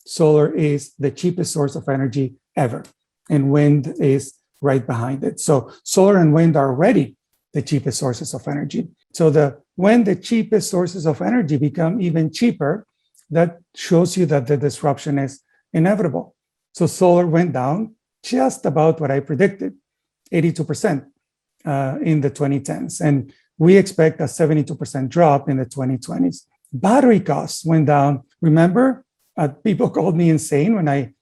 solar is the cheapest source of energy ever, and wind is right behind it. So solar and wind are already the cheapest sources of energy. So when the cheapest sources of energy become even cheaper, that shows you that the disruption is inevitable. So solar went down just about what I predicted, 82% in the 2010s. And we expect a 72% drop in the 2020s. Battery costs went down. Remember, people called me insane when I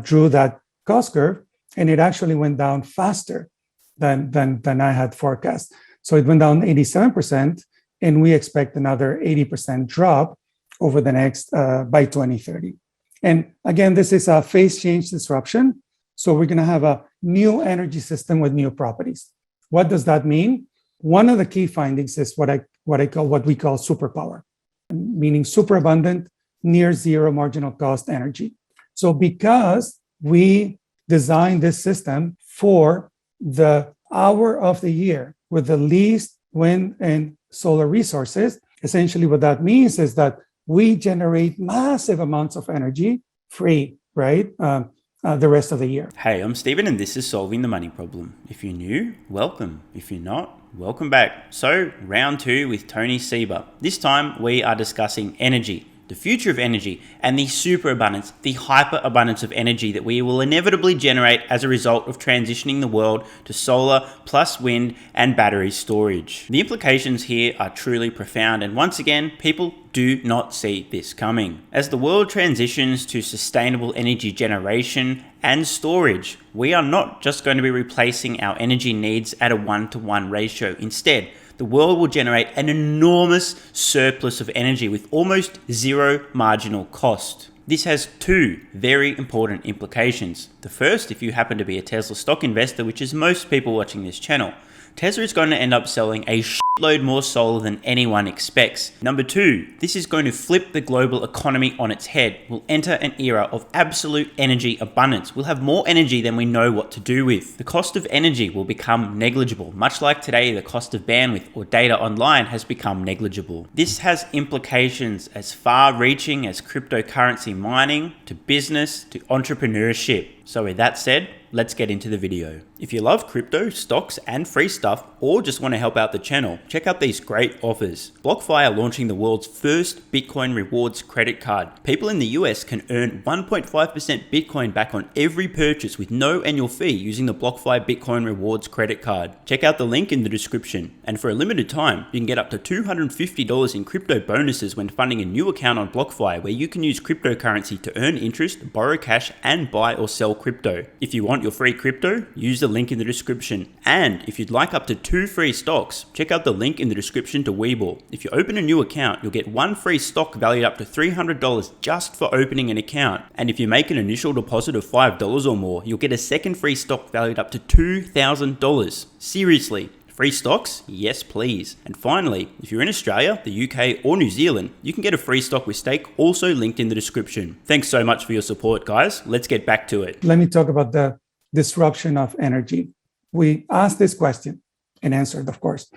drew that cost curve, and it actually went down faster than I had forecast. So it went down 87%, and we expect another 80% drop over the next by 2030. And again, this is a phase change disruption. So we're going to have a new energy system with new properties. What does that mean? One of the key findings is what we call superpower, meaning superabundant, near zero marginal cost energy. So because we designed this system for the hour of the year with the least wind and solar resources, essentially what that means is that we generate massive amounts of energy free, right? The rest of the year. Hey, I'm Steven and this is Solving the Money Problem. If you're new, welcome. If you're not, welcome back. So, round 2 with Tony Seba. This time we are discussing energy, the future of energy, and the superabundance, the hyperabundance of energy that we will inevitably generate as a result of transitioning the world to solar plus wind and battery storage. The implications here are truly profound, and once again, people do not see this coming. As the world transitions to sustainable energy generation and storage, we are not just going to be replacing our energy needs at a 1-to-1 ratio. Instead, the world will generate an enormous surplus of energy with almost zero marginal cost. This has 2 very important implications. The first, if you happen to be a Tesla stock investor, which is most people watching this channel, Tesla is going to end up selling a shitload more solar than anyone expects. Number 2, this is going to flip the global economy on its head. We'll enter an era of absolute energy abundance. We'll have more energy than we know what to do with. The cost of energy will become negligible, much like today the cost of bandwidth or data online has become negligible. This has implications as far-reaching as cryptocurrency mining, to business, to entrepreneurship. So with that said, let's get into the video. If you love crypto, stocks, and free stuff, or just want to help out the channel, check out these great offers. BlockFi are launching the world's first Bitcoin rewards credit card. People in the US can earn 1.5% Bitcoin back on every purchase with no annual fee using the BlockFi Bitcoin rewards credit card. Check out the link in the description. And for a limited time, you can get up to $250 in crypto bonuses when funding a new account on BlockFi, where you can use cryptocurrency to earn interest, borrow cash, and buy or sell crypto. If you want your free crypto, use the link in the description. And if you'd like up to 2 free stocks, check out the link in the description to WeBull. If you open a new account, you'll get 1 free stock valued up to $300 just for opening an account. And if you make an initial deposit of $5 or more, you'll get a second free stock valued up to $2,000. Seriously. Free stocks? Yes, please. And finally, if you're in Australia, the UK, or New Zealand, you can get a free stock with stake, also linked in the description. Thanks so much for your support, guys. Let's get back to it. Let me talk about the disruption of energy. We asked this question and answered, of course.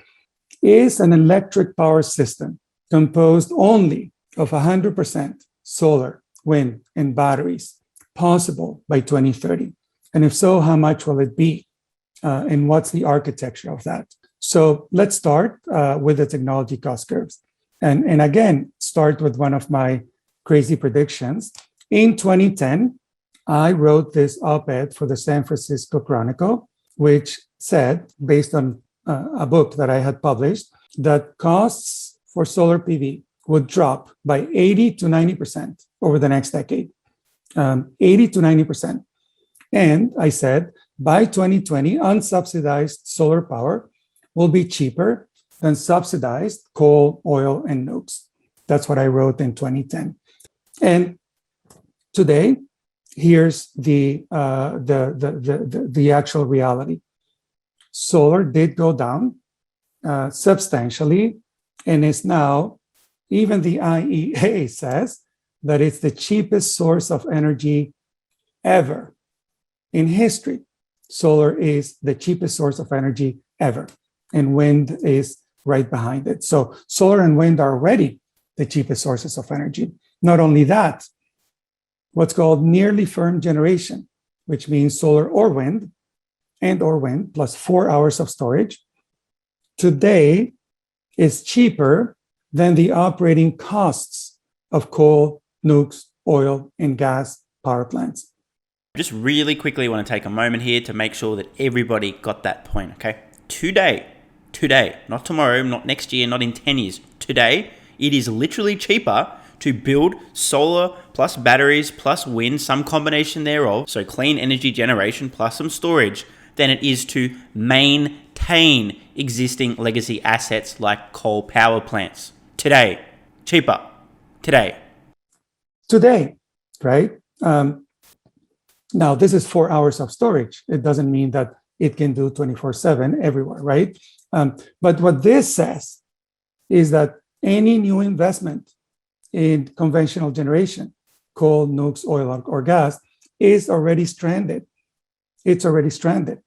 Is an electric power system composed only of 100% solar, wind, and batteries possible by 2030? And if so, how much will it be? And what's the architecture of that? So let's start with the technology cost curves. And again, start with one of my crazy predictions. In 2010, I wrote this op-ed for the San Francisco Chronicle, which said, based on a book that I had published, that costs for solar PV would drop by 80 to 90% over the next decade. 80 to 90%. And I said, by 2020, unsubsidized solar power will be cheaper than subsidized coal, oil, and nukes. That's what I wrote in 2010. And today, here's the actual reality. Solar did go down substantially, and is now, even the IEA says that it's the cheapest source of energy ever in history. Solar is the cheapest source of energy ever, and wind is right behind it. So solar and wind are already the cheapest sources of energy. Not only that, what's called nearly firm generation, which means solar or wind plus 4 hours of storage, today is cheaper than the operating costs of coal, nukes, oil, and gas power plants. Just really quickly want to take a moment here to make sure that everybody got that point, okay? Today, not tomorrow, not next year, not in 10 years, today, it is literally cheaper to build solar plus batteries plus wind, some combination thereof, so clean energy generation plus some storage, than it is to maintain existing legacy assets like coal power plants. Today, cheaper. Today, right? Now, this is 4 hours of storage. It doesn't mean that it can do 24/7 everywhere, right? But what this says is that any new investment in conventional generation, coal, nukes, oil, or gas, is already stranded. It's already stranded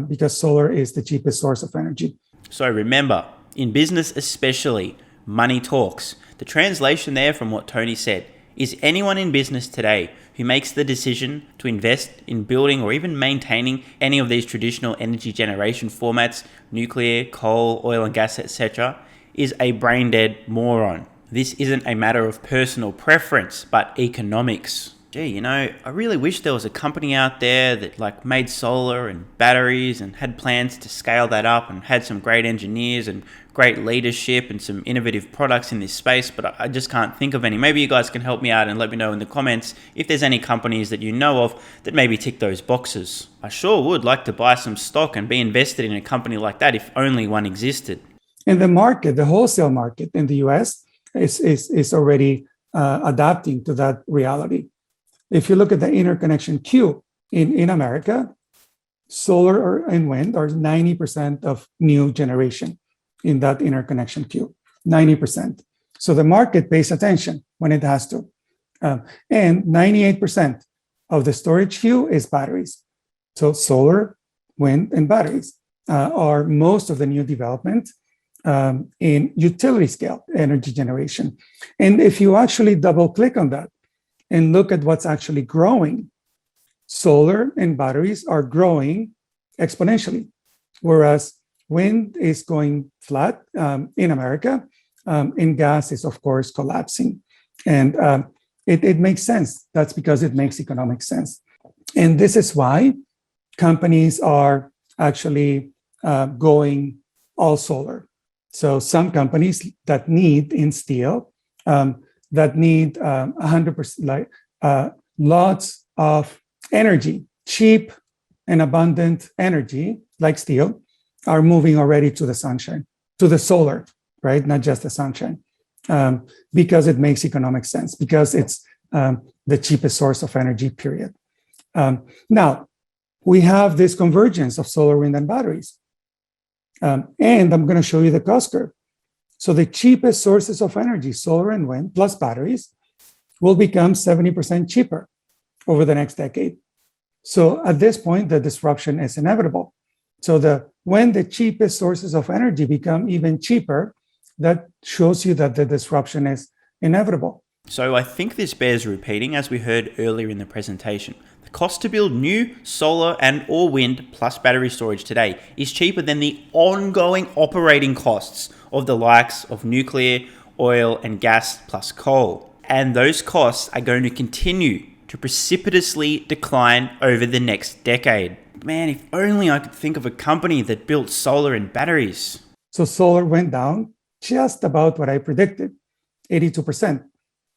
because solar is the cheapest source of energy. So remember, in business especially, money talks. The translation there from what Tony said is anyone in business today who makes the decision to invest in building or even maintaining any of these traditional energy generation formats, nuclear, coal, oil and gas, etc., is a brain-dead moron. This isn't a matter of personal preference, but economics. Gee, I really wish there was a company out there that made solar and batteries and had plans to scale that up and had some great engineers and great leadership and some innovative products in this space, but I just can't think of any. Maybe you guys can help me out and let me know in the comments if there's any companies that you know of that maybe tick those boxes. I sure would like to buy some stock and be invested in a company like that if only one existed. And the market, the wholesale market in the US is already adapting to that reality. If you look at the interconnection queue in America, solar and wind are 90% of new generation in that interconnection queue, 90%. So the market pays attention when it has to. And 98% of the storage queue is batteries. So solar, wind, and batteries are most of the new development in utility scale energy generation. And if you actually double click on that, and look at what's actually growing, solar and batteries are growing exponentially, whereas wind is going flat in America, and gas is, of course, collapsing. And it makes sense. That's because it makes economic sense. And this is why companies are actually going all solar. So some companies that need in steel, that need 100%, lots of energy, cheap and abundant energy, like steel, are moving already to the sunshine, to the solar, right? Not just the sunshine, because it makes economic sense, because it's the cheapest source of energy, period. Now, we have this convergence of solar, wind, and batteries. And I'm going to show you the cost curve. So the cheapest sources of energy, solar and wind plus batteries, will become 70% cheaper over the next decade. So at this point, the disruption is inevitable. So when the cheapest sources of energy become even cheaper, that shows you that the disruption is inevitable. So I think this bears repeating, as we heard earlier in the presentation. The cost to build new solar and or wind plus battery storage today is cheaper than the ongoing operating costs of the likes of nuclear, oil and gas plus coal. And those costs are going to continue to precipitously decline over the next decade. Man, if only I could think of a company that built solar and batteries. So solar went down just about what I predicted, 82%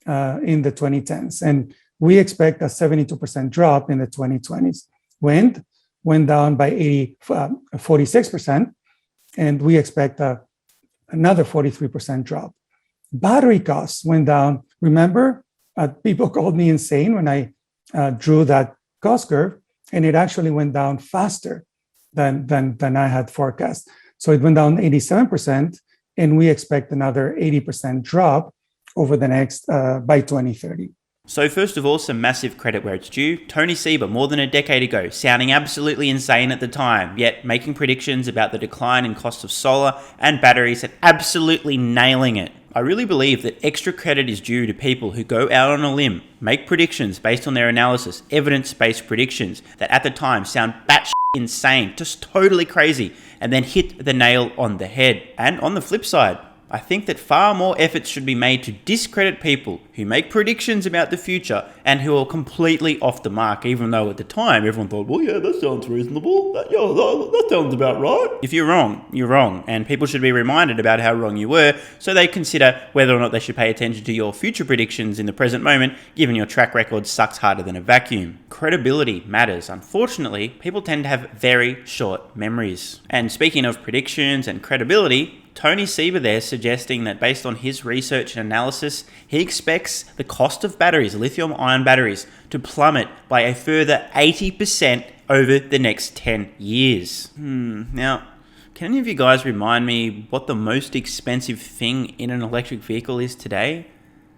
in the 2010s. And we expect a 72% drop in the 2020s. Wind went down by 46%, and we expect another 43% drop. Battery costs went down. Remember, people called me insane when I drew that cost curve, and it actually went down faster than I had forecast. So it went down 87%, and we expect another 80% drop over the next by 2030. So first of all, some massive credit where it's due. Tony Seba, more than a decade ago, sounding absolutely insane at the time, yet making predictions about the decline in cost of solar and batteries and absolutely nailing it. I really believe that extra credit is due to people who go out on a limb, make predictions based on their analysis, evidence-based predictions that at the time sound batshit insane, just totally crazy, and then hit the nail on the head. And on the flip side, I think that far more efforts should be made to discredit people who make predictions about the future and who are completely off the mark, even though at the time everyone thought, well, yeah, that sounds reasonable. That sounds about right. If you're wrong, you're wrong. And people should be reminded about how wrong you were so they consider whether or not they should pay attention to your future predictions in the present moment, given your track record sucks harder than a vacuum. Credibility matters. Unfortunately, people tend to have very short memories. And speaking of predictions and credibility, Tony Seba there suggesting that based on his research and analysis, he expects the cost of batteries, lithium-ion batteries, to plummet by a further 80% over the next 10 years. Now, can any of you guys remind me what the most expensive thing in an electric vehicle is today?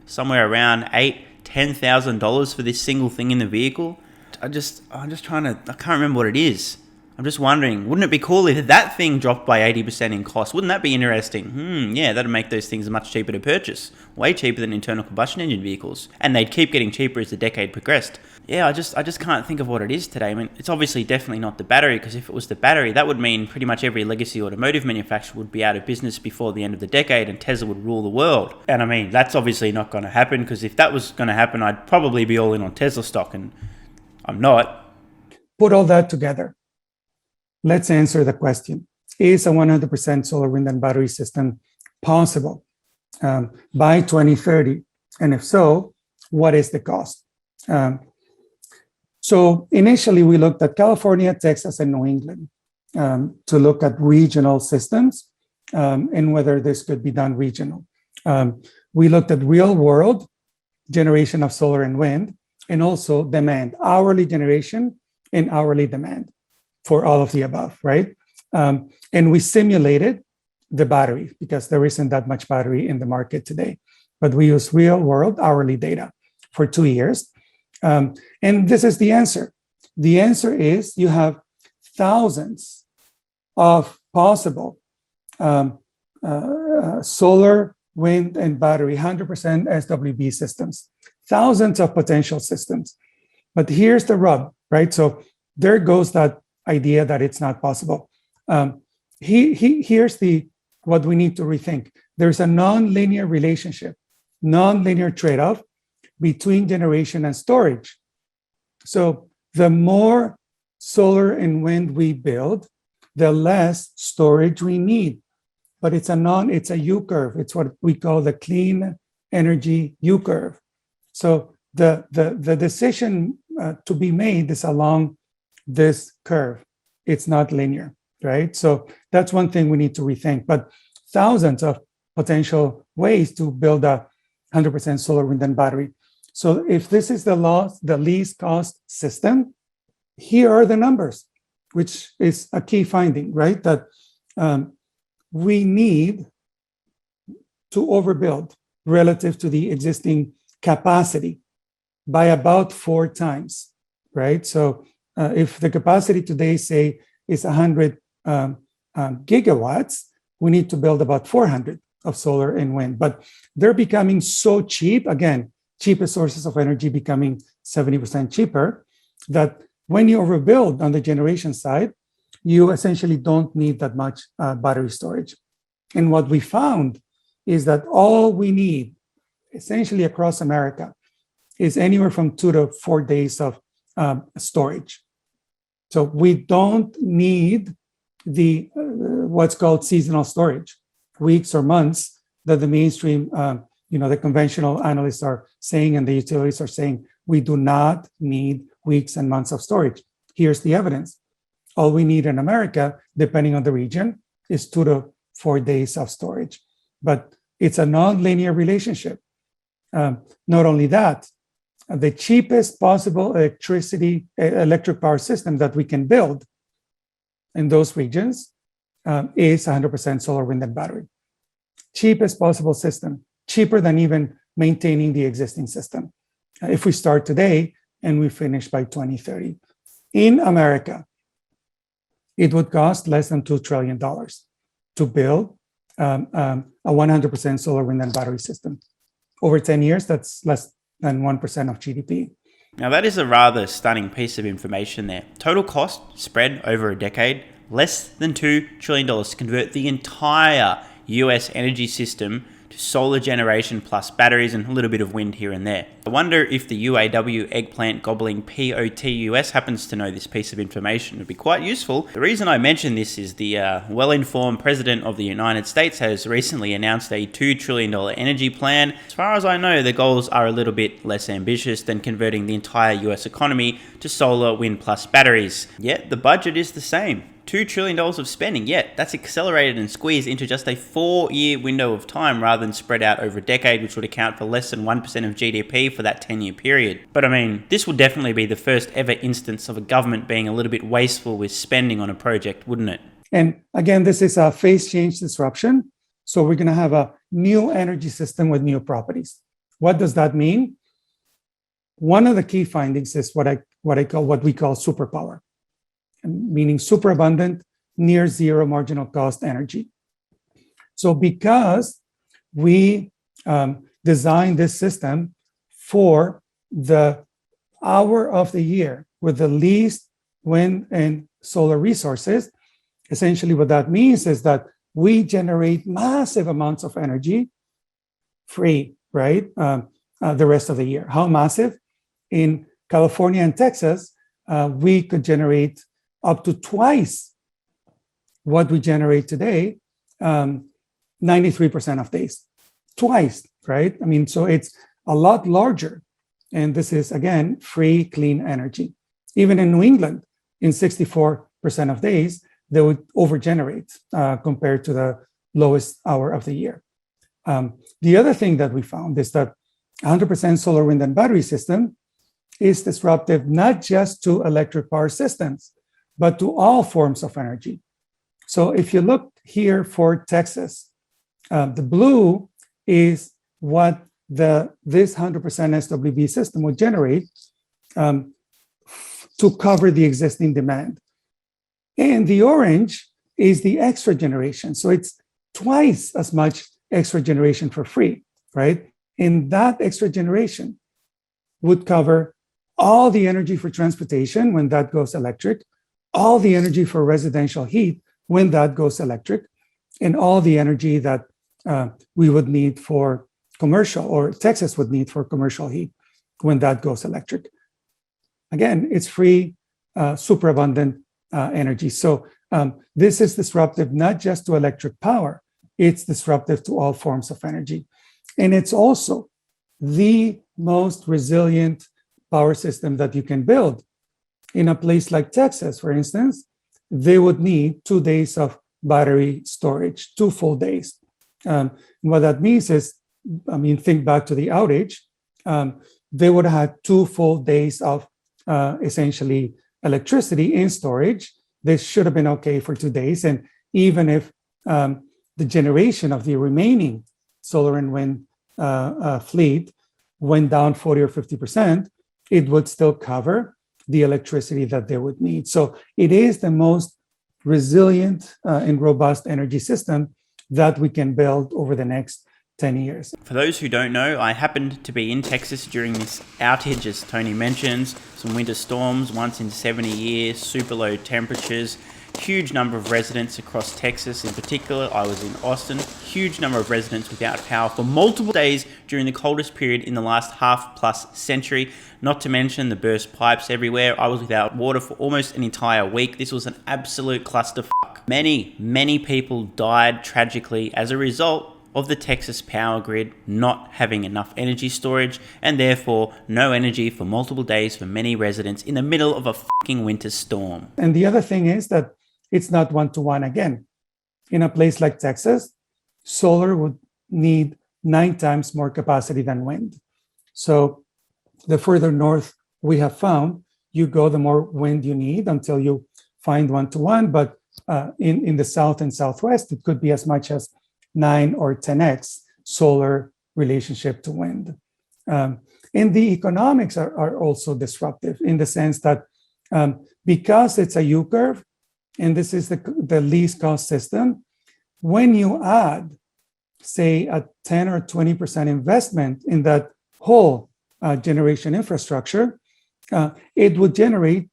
Somewhere around $8,000-$10,000 for this single thing in the vehicle? I can't remember what it is. I'm just wondering, wouldn't it be cool if that thing dropped by 80% in cost? Wouldn't that be interesting? Yeah, that'd make those things much cheaper to purchase. Way cheaper than internal combustion engine vehicles. And they'd keep getting cheaper as the decade progressed. Yeah, I just can't think of what it is today. I mean, it's obviously definitely not the battery, because if it was the battery, that would mean pretty much every legacy automotive manufacturer would be out of business before the end of the decade and Tesla would rule the world. And I mean, that's obviously not going to happen, because if that was going to happen, I'd probably be all in on Tesla stock, and I'm not. Put all that together. Let's answer the question. Is a 100% solar, wind, and battery system possible by 2030? And if so, what is the cost? So initially, we looked at California, Texas, and New England to look at regional systems and whether this could be done regional. We looked at real world generation of solar and wind, and also demand, hourly generation and hourly demand for all of the above, right? And we simulated the battery because there isn't that much battery in the market today. But we use real world hourly data for 2 years. And this is the answer. The answer is you have thousands of possible solar, wind, and battery, 100% SWB systems, thousands of potential systems. But here's the rub, right? So there goes that idea that it's not possible. Here's what we need to rethink. There's a non-linear relationship, non-linear trade-off between generation and storage. So the more solar and wind we build, the less storage we need. But it's a U-curve. It's what we call the clean energy U-curve. So the decision to be made is along this curve. It's not linear, right? So that's one thing we need to rethink, but thousands of potential ways to build a 100% solar, wind, and battery. So if this is the least cost system, here are the numbers, which is a key finding, right? That we need to overbuild relative to the existing capacity by about 4 times, right? So if the capacity today, say, is 100 gigawatts, we need to build about 400 of solar and wind. But they're becoming so cheap, again, cheapest sources of energy becoming 70% cheaper, that when you overbuild on the generation side, you essentially don't need that much battery storage. And what we found is that all we need, essentially across America, is anywhere from 2 to 4 days of storage. So we don't need the what's called seasonal storage, weeks or months that the mainstream, the conventional analysts are saying and the utilities are saying. We do not need weeks and months of storage. Here's the evidence. All we need in America, depending on the region, is 2 to 4 days of storage. But it's a non-linear relationship. Not only that, the cheapest possible electric power system that we can build in those regions is 100% solar, wind, and battery. Cheapest possible system, cheaper than even maintaining the existing system. if we start today and we finish by 2030. In America, it would cost less than $2 trillion to build a 100% solar, wind, and battery system. Over 10 years, that's less than 1% of GDP. Now that is a rather stunning piece of information there. Total cost spread over a decade, less than $2 trillion to convert the entire US energy system to solar generation plus batteries and a little bit of wind here and there. I wonder if the UAW eggplant gobbling POTUS happens to know this piece of information. It would be quite useful. The reason I mention this is the well-informed President of the United States has recently announced a $2 trillion energy plan. As far as I know, the goals are a little bit less ambitious than converting the entire US economy to solar, wind plus batteries. Yet the budget is the same. $2 trillion of spending, yet that's accelerated and squeezed into just a 4-year window of time rather than spread out over a decade, which would account for less than 1% of GDP for that 10-year period. But I mean, this would definitely be the first ever instance of a government being a little bit wasteful with spending on a project, wouldn't it? And again, this is a phase change disruption. So we're going to have a new energy system with new properties. What does that mean? One of the key findings is what we call superpower, meaning superabundant, near zero marginal cost energy. So because we designed this system for the hour of the year with the least wind and solar resources, essentially what that means is that we generate massive amounts of energy free, right? The rest of the year. How massive? In California and Texas, we could generate up to twice what we generate today, 93% of days. Twice, right? I mean, so it's a lot larger. And this is, again, free, clean energy. Even in New England, in 64% of days, they would overgenerate compared to the lowest hour of the year. The other thing that we found is that 100% solar, wind, and battery system is disruptive not just to electric power systems, but to all forms of energy. So if you look here for Texas, the blue is what this 100% SWB system would generate to cover the existing demand. And the orange is the extra generation. So it's twice as much extra generation for free, right? And that extra generation would cover all the energy for transportation when that goes electric, all the energy for residential heat when that goes electric, and all the energy that we would need for commercial, or Texas would need for commercial heat when that goes electric. Again, it's free, superabundant energy. So this is disruptive not just to electric power, it's disruptive to all forms of energy. And it's also the most resilient power system that you can build. In a place like Texas, for instance, they would need 2 days of battery storage, 2 full days. What that means is, I mean, think back to the outage, they would have had 2 full days of essentially electricity in storage. This should have been okay for 2 days. And even if the generation of the remaining solar and wind fleet went down 40 or 50%, it would still cover the electricity that they would need. So it is the most resilient and robust energy system that we can build over the next 10 years. For those who don't know, I happened to be in Texas during this outage, as Tony mentions. Some winter storms, once in 70 years, super low temperatures, huge number of residents across Texas. In particular, I was in Austin. Huge number of residents without power for multiple days during the coldest period in the last half-plus century. Not to mention the burst pipes everywhere. I was without water for almost an entire week. This was an absolute clusterfuck. Many people died tragically as a result of the Texas power grid not having enough energy storage, and therefore no energy for multiple days for many residents in the middle of a fucking winter storm. And the other thing is that it's not one-to-one again. In a place like Texas, solar would need 9 times more capacity than wind. So the further north we have found, you go, the more wind you need until you find one-to-one. But in the south and southwest, it could be as much as 9 or 10x solar relationship to wind. And the economics are also disruptive in the sense that because it's a U curve, and this is the least cost system, when you add, say, a 10 or 20% investment in that whole generation infrastructure, it would generate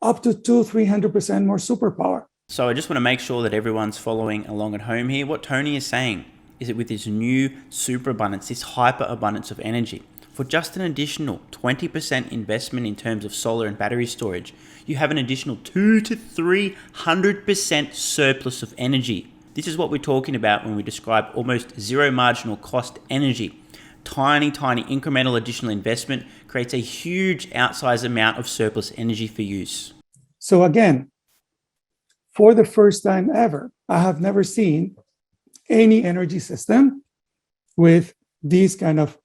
up to 200-300% more superpower. So I just want to make sure that everyone's following along at home here. What Tony is saying is that with this new superabundance, this hyperabundance of energy, for just an additional 20% investment in terms of solar and battery storage, you have an additional 200 to 300% surplus of energy. This is what we're talking about when we describe almost zero marginal cost energy. Tiny incremental additional investment creates a huge outsized amount of surplus energy for use. So again, for the first time ever, I have never seen any energy system with these kind of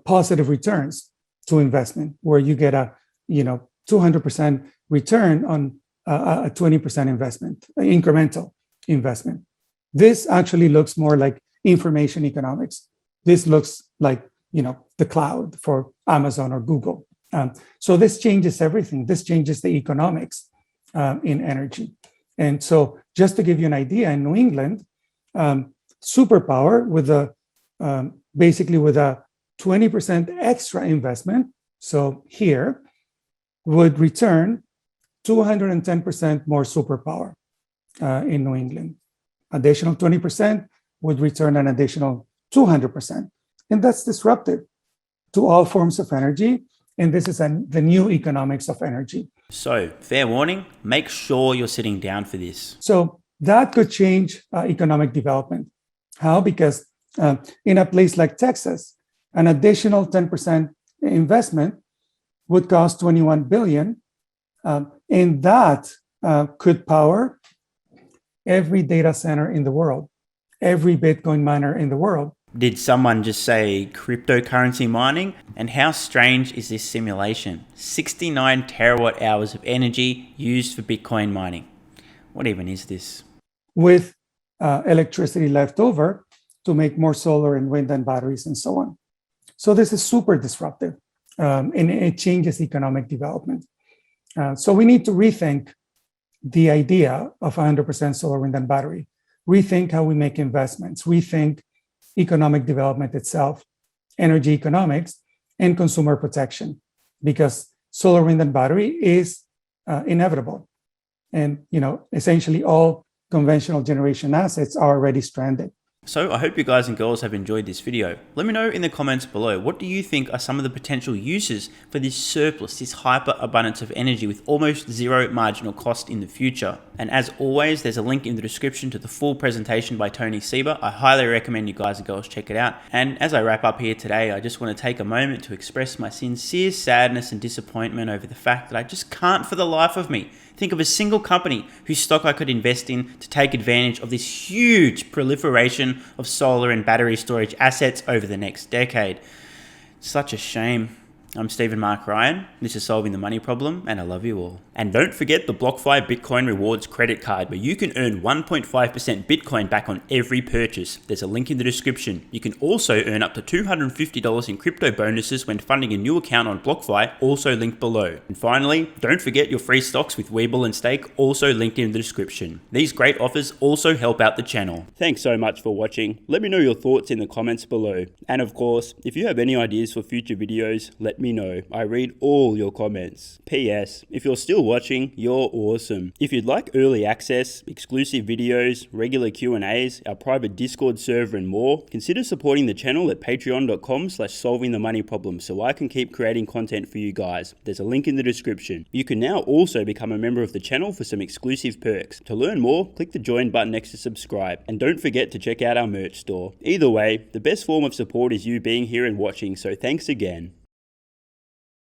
positive returns to investment, where you get a 200% return on a 20% investment, incremental investment. This actually looks more like information economics. This looks like the cloud for Amazon or Google. So this changes everything. This changes the economics in energy. And so just to give you an idea, in New England, superpower with basically with a 20% extra investment, so here, would return 210% more superpower in New England. Additional 20% would return an additional 200%. And that's disruptive to all forms of energy. And this is the new economics of energy. So, fair warning, make sure you're sitting down for this. So that could change economic development. How? Because in a place like Texas, an additional 10% investment would cost $21 billion. And that could power every data center in the world, every Bitcoin miner in the world. Did someone just say cryptocurrency mining? And how strange is this simulation? 69 terawatt hours of energy used for Bitcoin mining. What even is this? With electricity left over to make more solar and wind and batteries and so on. So this is super disruptive, and it changes economic development. So we need to rethink the idea of 100% solar, wind, and battery, rethink how we make investments, rethink economic development itself, energy economics, and consumer protection, because solar, wind, and battery is inevitable. And essentially all conventional generation assets are already stranded. So I hope you guys and girls have enjoyed this video. Let me know in the comments below, what do you think are some of the potential uses for this surplus, this hyper abundance of energy with almost zero marginal cost in the future? And as always, there's a link in the description to the full presentation by Tony Seba. I highly recommend you guys and girls check it out. And as I wrap up here today, I just want to take a moment to express my sincere sadness and disappointment over the fact that I just can't for the life of me think of a single company whose stock I could invest in to take advantage of this huge proliferation of solar and battery storage assets over the next decade. Such a shame. I'm Stephen Mark Ryan. This is Solving the Money Problem, and I love you all. And don't forget the BlockFi Bitcoin Rewards credit card, where you can earn 1.5% Bitcoin back on every purchase. There's a link in the description. You can also earn up to $250 in crypto bonuses when funding a new account on BlockFi, also linked below. And finally, don't forget your free stocks with WeBull and Stake, also linked in the description. These great offers also help out the channel. Thanks so much for watching. Let me know your thoughts in the comments below. And of course, if you have any ideas for future videos, let me know. I read all your comments. P.S. If you're still watching, you're awesome. If you'd like early access, exclusive videos, regular Q&As, our private Discord server and more, consider supporting the channel at patreon.com/solvingthemoneyproblem so I can keep creating content for you guys. There's a link in the description. You can now also become a member of the channel for some exclusive perks. To learn more, click the join button next to subscribe. And don't forget to check out our merch store. Either way, the best form of support is you being here and watching, so thanks again.